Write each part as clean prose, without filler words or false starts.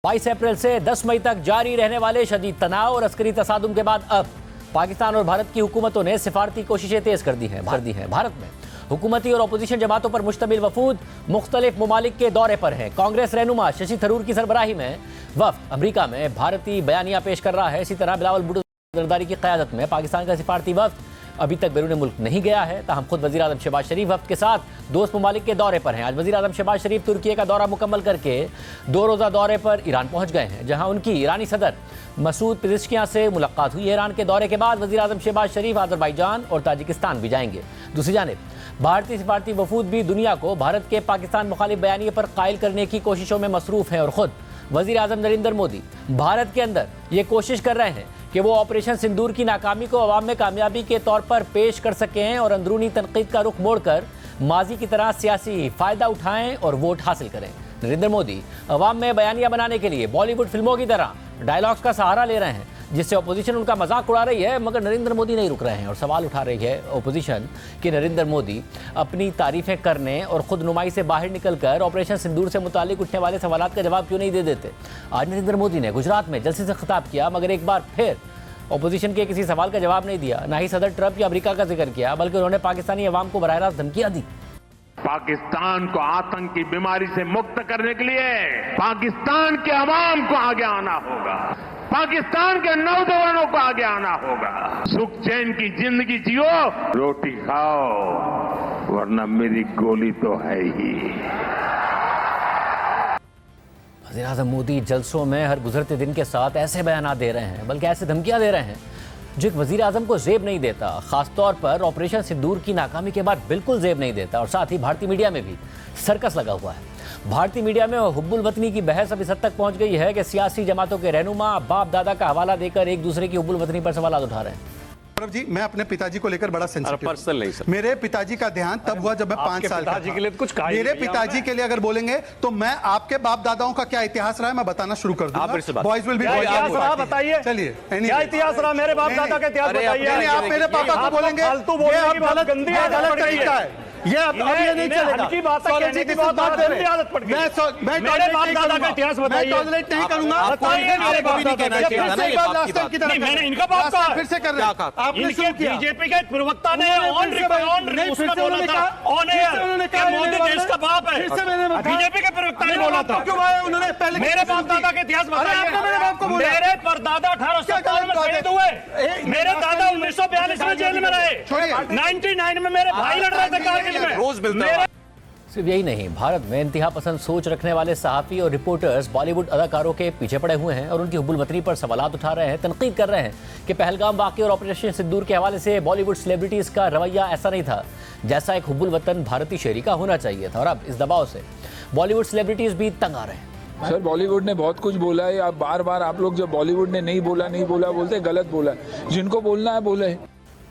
22 अप्रैल से 10 मई तक जारी रहने वाले शदीद तनाव और अस्करी तसादुम के बाद अब पाकिस्तान और भारत की हुकूमतों ने सिफारती कोशिशें तेज कर दी हैं। भारत में हुकूमती और अपोजिशन जमातों पर मुश्तमिल वफूद मुख्तलिफ ममालिक के दौरे पर हैं। कांग्रेस रहनुमा शशि थरूर की सरबराही में वफ्द अमरीका में भारतीय बयानिया पेश कर रहा है। इसी तरह बिलावल भुट्टो जरदारी की क़यादत में पाकिस्तान का सिफारती वफ्द अभी तक बैरून मुल्क नहीं गया है। ताहम खुद वज़ीर आज़म शहबाज शरीफ वफ्द के साथ दोस्त ममालिक के दौरे पर हैं। आज वज़ीर आज़म शहबाज शरीफ तुर्की का दौरा मुकम्मल करके 2 रोज़ा दौरे पर ईरान पहुंच गए हैं, जहां उनकी ईरानी सदर मसूद पेज़ेश्कियान से मुलाकात हुई है। ईरान के दौरे के बाद वज़ीर आज़म शहबाज शरीफ अज़रबैजान और ताजिकिस्तान भी जाएंगे। दूसरी जानिब भारतीय सिफारती वफूद भी दुनिया को भारत के पाकिस्तान मुखालिफ बयानिए पर कायल करने की कोशिशों में मसरूफ़ हैं और ख़ुद वज़ीर आज़म नरेंद्र मोदी भारत के अंदर ये कोशिश कर रहे हैं कि वो ऑपरेशन सिंदूर की नाकामी को अवाम में कामयाबी के तौर पर पेश कर सकें और अंदरूनी तनकीद का रुख मोड़कर माजी की तरह सियासी फ़ायदा उठाएं और वोट हासिल करें। नरेंद्र मोदी अवाम में बयानिया बनाने के लिए बॉलीवुड फिल्मों की तरह डायलॉग्स का सहारा ले रहे हैं, जिससे अपोजिशन उनका मजाक उड़ा रही है, मगर नरेंद्र मोदी नहीं रुक रहे हैं और सवाल उठा रही है अपोजिशन कि नरेंद्र मोदी अपनी तारीफ़ें करने और ख़ुद नुमाई से बाहर निकलकर ऑपरेशन सिंदूर से मुतालिक उठने वाले सवालात का जवाब क्यों नहीं दे देते। आज नरेंद्र मोदी ने गुजरात में जलसे से खिताब किया, मगर एक बार फिर अपोजिशन के किसी सवाल का जवाब नहीं दिया। ना ही सदर ट्रंप या अमेरिका का जिक्र किया, बल्कि उन्होंने पाकिस्तानी अवाम को बराह रास्त धमकियां दी। पाकिस्तान को आतंक की बीमारी से मुक्त करने के लिए पाकिस्तान के अवाम को आगे आना होगा, पाकिस्तान के नौजवानों को आगे आना होगा। सुख चैन की जिंदगी जियो, रोटी खाओ, वरना मेरी गोली तो है ही। वज़ीर आज़म मोदी जलसों में हर गुजरते दिन के साथ ऐसे बयान दे रहे हैं, बल्कि ऐसे धमकियां दे रहे हैं जो एक वज़ीर आज़म को ज़ेब नहीं देता, ख़ासतौर पर ऑपरेशन सिंदूर की नाकामी के बाद बिल्कुल ज़ेब नहीं देता। और साथ ही भारतीय मीडिया में भी सर्कस लगा हुआ है। भारतीय मीडिया में हुब्बुल वतनी की बहस अब इस हद तक पहुंच गई है कि सियासी जमातों के रहनुमा बाप दादा का हवाला देकर एक दूसरे की हुब्बुल वतनी पर सवाल उठा रहे हैं। जी, मैं अपने पिताजी को लेकर बड़ा सेंसिटिव पर्सनल नहीं सर। मेरे पिताजी का देहांत तब हुआ जब मैं 5 साल का था। के लिए कुछ मेरे पिताजी के लिए अगर बोलेंगे तो मैं आपके बाप दादाओं का क्या इतिहास रहा है मैं बताना शुरू कर दूंगा। बॉयज विल बी बताइए, चलिए क्या इतिहास रहा मेरे बाप दादा का इतिहास बताइए। आप मेरे पापा को बोलेंगे फालतू बोलने की बात गंदी गलत तरीका है, ये अब ये नहीं चलेगा। की बात कहने की बात गंदी आदत पड़ गई। मैं मेरे बाप दादा का इतिहास बताइए। मैं टॉलरेट नहीं करूंगा। बताइए मेरे बाप दादा का इतिहास। मैंने इनका बाप कहा फिर से कर रहे हैं आपने इनके बीजेपी के प्रवक्ता ने ऑन उसमें बोला था, ऑन एयर कि मोदी देश का बाप है। बीजेपी के प्रवक्ता ने बोला था। उन्होंने पहले मेरे बाप दादा का इतिहास बताइए। मेरे परदादा 1857 में शहीद हुए, मेरे दादा 1942 में जेल में रहे, 99 में मेरे भाई लड़ रहे थे कारगिल में। रोज मिलता है। सिर्फ यही नहीं, भारत में इंतहा पसंद सोच रखने वाले सहाफ़ी और रिपोर्टर्स बॉलीवुड अदाकारों के पीछे पड़े हुए हैं और उनकी हुब्बुल वतनी पर सवालात उठा रहे हैं, तनकीद कर रहे हैं कि पहलगाम वाक़या और ऑपरेशन सिंदूर के हवाले से बॉलीवुड सेलिब्रिटीज़ का रवैया ऐसा नहीं था जैसा एक हुब्बुल वतन भारतीय शहरी का होना चाहिए था। और अब इस दबाव से बॉलीवुड सेलिब्रिटीज़ भी तंग आ रहे हैं। सर, बॉलीवुड ने बहुत कुछ बोला है। आप बार बार आप लोग जब बॉलीवुड ने नहीं बोला बोलते गलत बोला। जिनको बोलना है बोले।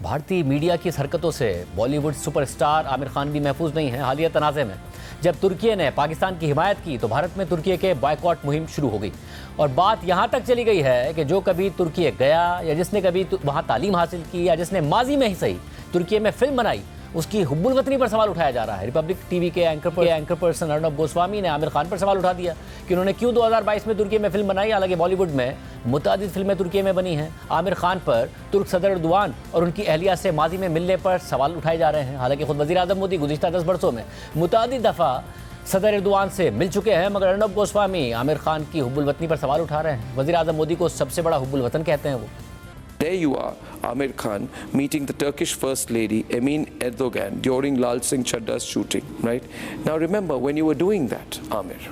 भारतीय मीडिया की इस हरकतों से बॉलीवुड सुपरस्टार आमिर खान भी महफूज नहीं है। हालिया तनाज़े में जब तुर्की ने पाकिस्तान की हिमायत की तो भारत में तुर्की के बॉयकॉट मुहिम शुरू हो गई और बात यहाँ तक चली गई है कि जो कभी तुर्की गया या जिसने कभी वहाँ तालीम हासिल की या जिसने माजी में ही सही तुर्की में फिल्म बनाई, उसकी हुब्बुल वतनी पर सवाल उठाया जा रहा है। रिपब्लिक टीवी के एंकर पर्सन अर्नब गोस्वामी ने आमिर खान पर सवाल उठा दिया कि उन्होंने क्यों 2022 में तुर्की में फिल्म बनाई। हालांकि बॉलीवुड में मुतादिद फिल्में तुर्की में बनी हैं। आमिर खान पर तुर्क सदर एर्दोगान और उनकी अहलिया से माजी में मिलने पर सवाल उठाए जा रहे हैं। हालांकि खुद वज़ीर आज़म मोदी गुज़िश्ता 10 बरसों में मुतादिद दफ़ा सदर एर्दोगान से मिल चुके हैं, मगर अर्नब गोस्वामी आमिर खान की हुब्बुल वतनी पर सवाल उठा रहे हैं। वज़ीर आज़म मोदी को सबसे बड़ा हुब्बुल वतन कहते हैं वो। There you are, Amir Khan, meeting the Turkish First Lady, Emin Erdogan, during Lal Singh Chadda's shooting, right? Now remember, when you were doing that, Amir,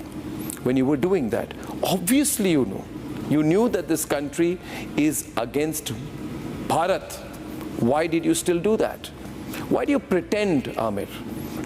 when you were doing that, obviously you knew that this country is against Bharat. Why did you still do that? Why do you pretend, Amir,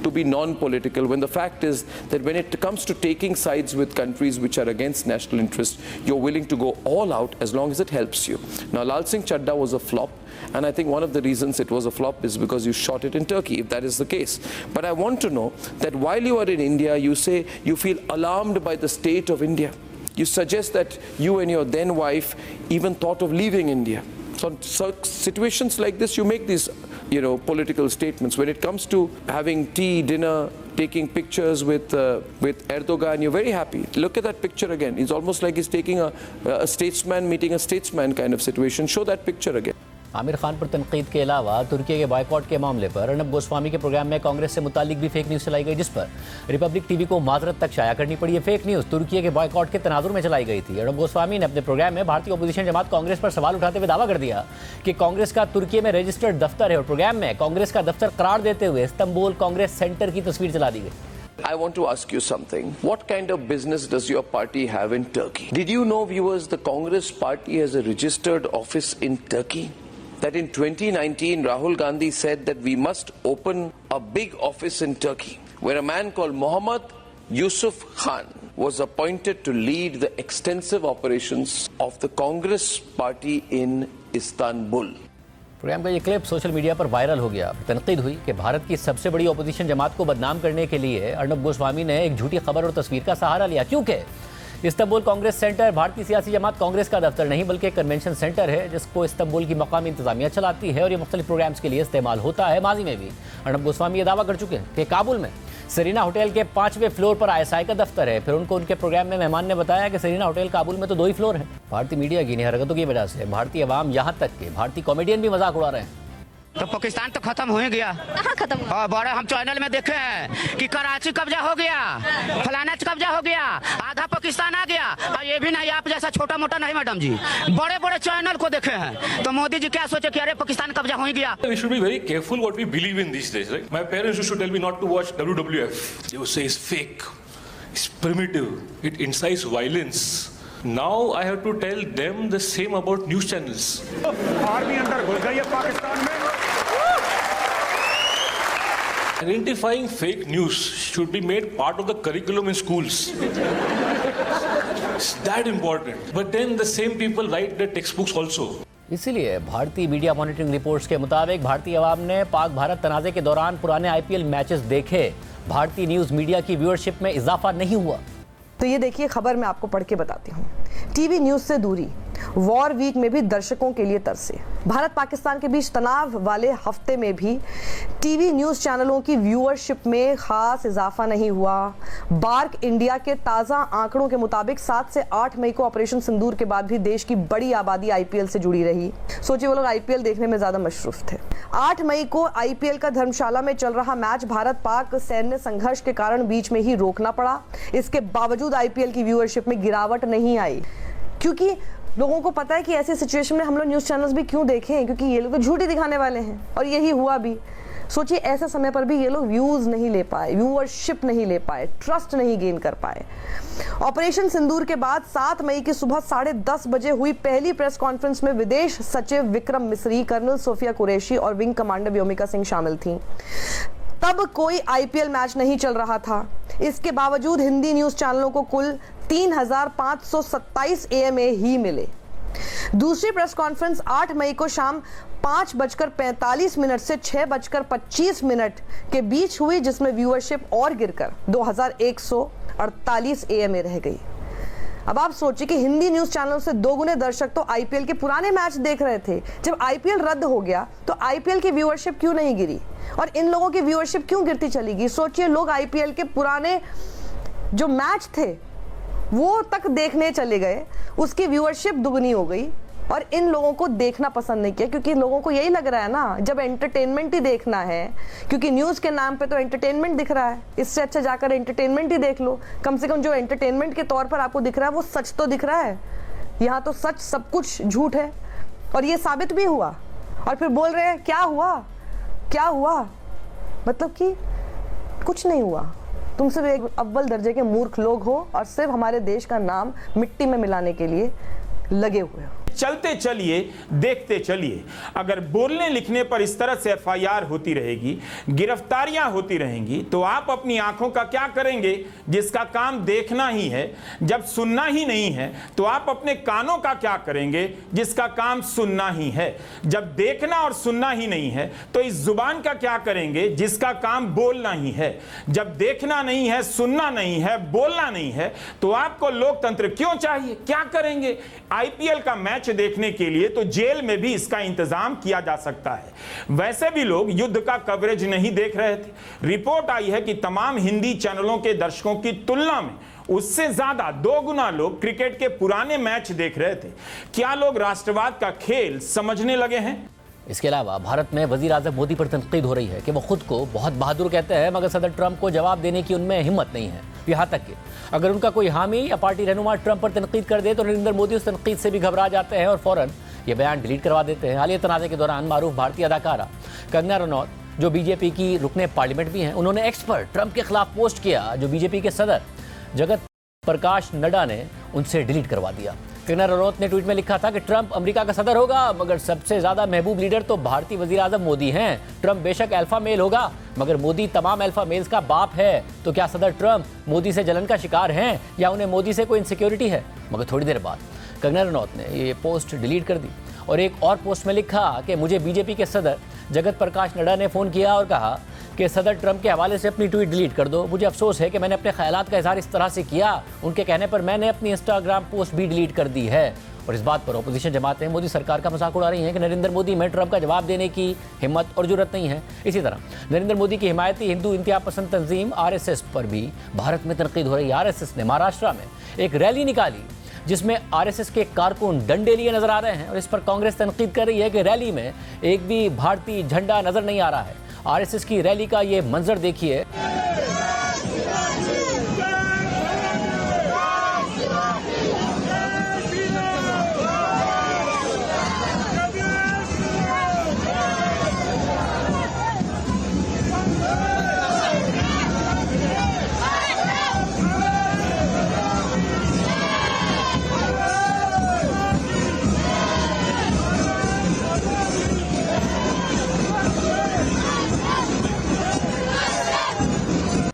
to be non-political when the fact is that when it comes to taking sides with countries which are against national interest, you're willing to go all out as long as it helps you. Now, Lal Singh Chadda was a flop, and I think one of the reasons it was a flop is because you shot it in Turkey, if that is the case. But I want to know that while you are in India, you say you feel alarmed by the state of India. You suggest that you and your then wife even thought of leaving India. So situations like this, you make these political statements. When it comes to having tea, dinner, taking pictures with Erdogan, you're very happy. Look at that picture again. It's almost like he's taking a statesman meeting a statesman kind of situation. Show that picture again. Aamir Khan पर तनकीद के अलावा तुर्की के boycott के मामले पर अर्नब गोस्वामी के programme में कांग्रेस से मुतालिक भी फेक न्यूज़ चलाई गई, जिस पर रिपब्लिक टीवी को माजरत तक शाया करनी पड़ी। है फेक न्यूज़ तुर्की के बॉयकॉट के तनाजुर में चलाई गई थी। अर्नब गोस्वामी ने अपने प्रोग्राम में भारतीय अपोजिशन जमात कांग्रेस पर सवाल उठाते हुए दावा कर दिया कि कांग्रेस का तुर्की में रजिस्टर्ड दफ्तर है और प्रोग्राम में कांग्रेस का दफ्तर करार देते हुए इस्तांबुल कांग्रेस सेंटर की तस्वीर चला दी गई। I want to ask you something. What kind of business does your party have in Turkey? Did you know, viewers, the Congress party has a registered office in Turkey? That in 2019, Rahul Gandhi said that we must open a big office in Turkey, where a man called Mohammad Yusuf Khan was appointed to lead the extensive operations of the Congress party in Istanbul. Program का ये clip social media पर viral हो गया। तनकीद हुई कि भारत की सबसे बड़ी अपोजिशन जमात को बदनाम करने के लिए अर्नब गोस्वामी ने एक झूठी खबर और तस्वीर का सहारा लिया, क्योंकि इस्तांबुल कांग्रेस सेंटर भारतीय सियासी जमात कांग्रेस का दफ्तर नहीं बल्कि एक कन्वेंशन सेंटर है जिसको इस्तांबुल की मकामी इंतजामिया चलाती है और ये मुख्तलिफ प्रोग्राम्स के लिए इस्तेमाल होता है। माजी में भी अर्नब गोस्वामी ये दावा कर चुके हैं कि काबुल में सेरीना होटल के 5वें फ्लोर पर ISI का दफ्तर है। फिर उनको उनके प्रोग्राम में मेहमान ने बताया कि सेरीना होटल काबुल में तो 2 ही फ्लोर हैं। भारतीय मीडिया की इन हरकतों की वजह से भारतीय अवाम यहाँ तक के भारतीय कॉमेडियन भी मजाक उड़ा रहे हैं। तो पाकिस्तान तो खत्म हो ही गया। कहाँ खत्म हुआ? हाँ, बड़े हम चैनल में देखे हैं कि कराची कब्जा हो गया, फलाना कब्जा हो गया, आधा पाकिस्तान आ गया। और ये भी नहीं आप जैसा छोटा मोटा नहीं मैडम जी, बड़े बड़े चैनल को देखे हैं। तो मोदी जी क्या सोचे कि अरे पाकिस्तान कब्जा हो ही गया। We should be very careful what we believe in these days, right? My parents used to tell me not to watch WWF. They would say it's fake, it's primitive, it incites violence. Now I have to tell them the same about news channels. Army अंदर घुस गई है पाकिस्तान में। Identifying fake news should be made part of the curriculum in schools. It's that important. But then the same people write the textbooks also. इसीलिए भारतीय media monitoring reports के मुताबिक भारतीय अवाम ने पाक भारत तनाज़े के दौरान पुराने IPL मैचेस देखे। भारतीय न्यूज़ मीडिया की व्यूअरशिप में इजाफा नहीं हुआ। तो ये देखिए खबर मैं आपको पढ़ के बताती हूँ। टीवी न्यूज से दूरी, वॉर वीक में भी दर्शकों के लिए तरसे। भारत पाकिस्तान के बीच तनाव वाले हफ्ते में भी टीवी न्यूज चैनलों की व्यूअरशिप में खास इजाफा नहीं हुआ। बार्क इंडिया के ताज़ा आंकड़ों के मुताबिक 7 से 8 मई को ऑपरेशन सिंदूर के बाद भी देश की बड़ी आबादी IPL से जुड़ी रही। सोचिए वो लोग IPL देखने में ज्यादा मशरूफ थे। 8 मई को IPL का धर्मशाला में चल रहा मैच भारत पाक सैन्य संघर्ष के कारण बीच में ही रोकना पड़ा। इसके बावजूद IPL की व्यूअरशिप में गिरावट नहीं आई, क्योंकि लोगों को पता है कि ऐसी सिचुएशन में हम लोग न्यूज़ चैनल्स भी क्यों देखें, क्योंकि ये लोग तो झूठी दिखाने वाले हैं। और यही हुआ भी। सोचिए ऐसे समय पर भी ये लोग व्यूज नहीं ले पाए, व्यूअरशिप नहीं ले पाए, ट्रस्ट नहीं गेन कर पाए। ऑपरेशन सिंदूर के बाद 7 मई की सुबह 10:30 बजे हुई पहली प्रेस कॉन्फ्रेंस में विदेश सचिव विक्रम मिस्री, कर्नल सोफिया कुरैशी और विंग कमांडर व्योमिका सिंह शामिल थीं। तब कोई IPL मैच नहीं चल रहा था। इसके बावजूद हिंदी न्यूज चैनलों को कुल 3,527 AMA ही मिले। दूसरी प्रेस कॉन्फ्रेंस 8 मई को शाम 5:45 से 6:25 के बीच हुई, जिसमें व्यूअरशिप और गिरकर 2,148 AMA रह गई। अब आप सोचिए कि हिंदी न्यूज चैनलों से 2 गुने दर्शक तो IPL के पुराने मैच देख रहे थे। जब IPL रद्द हो गया तो IPL की व्यूअरशिप क्यों नहीं गिरी और इन लोगों की व्यूअरशिप क्यों गिरती चली गई? सोचिए लोग IPL के पुराने जो मैच थे वो तक देखने चले गए, उसकी व्यूअरशिप दुगनी हो गई और इन लोगों को देखना पसंद नहीं किया, क्योंकि लोगों को यही लग रहा है ना, जब एंटरटेनमेंट ही देखना है, क्योंकि न्यूज के नाम पे तो एंटरटेनमेंट दिख रहा है, इससे अच्छा जाकर एंटरटेनमेंट ही देख लो। कम से कम जो एंटरटेनमेंट के तौर पर आपको दिख रहा है वो सच तो दिख रहा है। यहाँ तो सच सब कुछ झूठ है और ये साबित भी हुआ। और फिर बोल रहे हैं क्या हुआ, क्या हुआ, मतलब कि कुछ नहीं हुआ। तुम सिर्फ एक अव्वल दर्जे के मूर्ख लोग हो और सिर्फ हमारे देश का नाम मिट्टी में मिलाने के लिए लगे हुए हो। चलते चलिए, देखते चलिए। अगर बोलने लिखने पर इस तरह से FIR होती रहेगी, गिरफ्तारियां होती रहेंगी, तो आप अपनी आंखों का क्या करेंगे जिसका काम देखना ही है? जब सुनना ही नहीं है तो आप अपने कानों का क्या करेंगे जिसका काम सुनना ही है? जब देखना और सुनना ही नहीं है तो इस जुबान का क्या करेंगे जिसका काम बोलना ही है? जब देखना नहीं है, सुनना नहीं है, बोलना नहीं है तो आपको लोकतंत्र क्यों चाहिए? क्या करेंगे? IPL का मैच मैच देखने के लिए तो जेल में भी इसका इंतजाम किया जा सकता है। वैसे भी लोग युद्ध का कवरेज नहीं देख रहे थे। रिपोर्ट आई है कि तमाम हिंदी चैनलों के दर्शकों की तुलना में उससे ज्यादा 2 गुना लोग क्रिकेट के पुराने मैच देख रहे थे। क्या लोग राष्ट्रवाद का खेल समझने लगे हैं? इसके अलावा भारत में वजीर आजम मोदी पर तनकीद हो रही है कि वो खुद को बहुत बहादुर कहते हैं, मगर सदर ट्रंप को जवाब देने की उनमें हिम्मत नहीं है। यहाँ तक कि अगर उनका कोई हामी या पार्टी रहनुमा ट्रंप पर तनकीद कर दे तो नरेंद्र मोदी उस तनकीद से भी घबरा जाते हैं और फौरन ये बयान डिलीट करवा देते हैं। हालिया तनाज़े के दौरान मारूफ भारतीय अदाकारा कंगना रनौत, जो बीजेपी की रुकने पार्लियामेंट भी हैं, उन्होंने एक्स पर ट्रंप के खिलाफ पोस्ट किया, जो बीजेपी के सदर जगत प्रकाश नड्डा ने उनसे डिलीट करवा दिया। कंगना रनौत ने ट्वीट में लिखा था कि ट्रंप अमेरिका का सदर होगा, मगर सबसे ज्यादा महबूब लीडर तो भारतीय वजीर आजम मोदी हैं। ट्रंप बेशक अल्फा मेल होगा, मगर मोदी तमाम अल्फा मेल्स का बाप है। तो क्या सदर ट्रंप मोदी से जलन का शिकार हैं या उन्हें मोदी से कोई इनसिक्योरिटी है? मगर थोड़ी देर बाद कंगना रनौत ने ये पोस्ट डिलीट कर दी और एक और पोस्ट में लिखा कि मुझे बीजेपी के सदर जगत प्रकाश नड्डा ने फ़ोन किया और कहा कि सदर ट्रंप के हवाले से अपनी ट्वीट डिलीट कर दो। मुझे अफसोस है कि मैंने अपने ख्यालात का इजहार इस तरह से किया। उनके कहने पर मैंने अपनी इंस्टाग्राम पोस्ट भी डिलीट कर दी है। और इस बात पर अपोजिशन जमातें मोदी सरकार का मजाक उड़ा रही हैं कि नरेंद्र मोदी में ट्रंप का जवाब देने की हिम्मत और जरूरत नहीं है। इसी तरह नरेंद्र मोदी की हिमायती हिंदू इंतहा पसंद तंजीम RSS पर भी भारत में तनकीद हो रही है। RSS ने महाराष्ट्र में एक रैली निकाली जिसमें RSS के कारकुन डंडे लिए नजर आ रहे हैं और इस पर कांग्रेस तनकीद कर रही है कि रैली में एक भी भारतीय झंडा नजर नहीं आ रहा है। RSS की रैली का ये मंजर देखिए।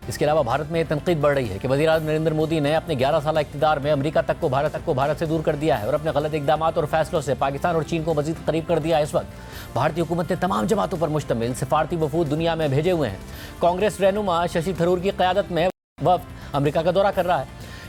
इसके अलावा भारत में तनकीद बढ़ रही है कि वज़ीर आज़म नरेंद्र मोदी ने अपने 11 साल इक़्तिदार में अमेरिका तक को भारत से दूर कर दिया है और अपने गलत इक़दाम और फैसलों से पाकिस्तान और चीन को मज़ीद करीब कर दिया है। इस वक्त भारतीय हुकूमत ने तमाम जमातों पर मुश्तमिल सिफारती वफूद दुनिया में भेजे हुए हैं। कांग्रेस रहनुमा शशि थरूर की क़यादत में वफ़द अमेरिका का दौरा कर रहा है।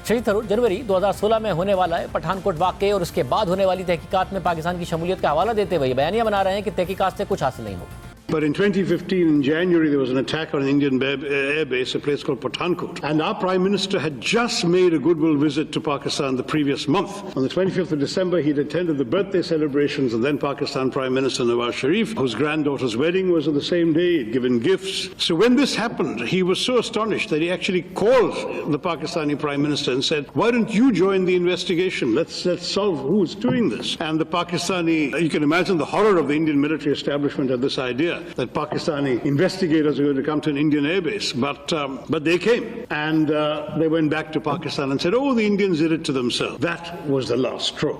शशि थरूर जनवरी 2016 में होने वाला पठानकोट वाक़े और उसके बाद होने वाली तहकीकात में पाकिस्तान की शमूलियत का हवाला देते हुए बयानिया बना रहे हैं कि तहकीकात से कुछ हासिल नहीं होगा। But in 2015, in January, there was an attack on an Indian air base, a place called Pathankot. And our Prime Minister had just made a goodwill visit to Pakistan the previous month. On the 25th of December, he'd attended the birthday celebrations of then Pakistan Prime Minister Nawaz Sharif, whose granddaughter's wedding was on the same day. He'd given gifts. So when this happened, he was so astonished that he actually called the Pakistani Prime Minister and said, why don't you join the investigation? Let's solve who's doing this. And the Pakistani, you can imagine the horror of the Indian military establishment at this idea that Pakistani investigators are going to come to an Indian airbase, but they came and they went back to Pakistan and said, "Oh, the Indians did it to themselves." That was the last straw.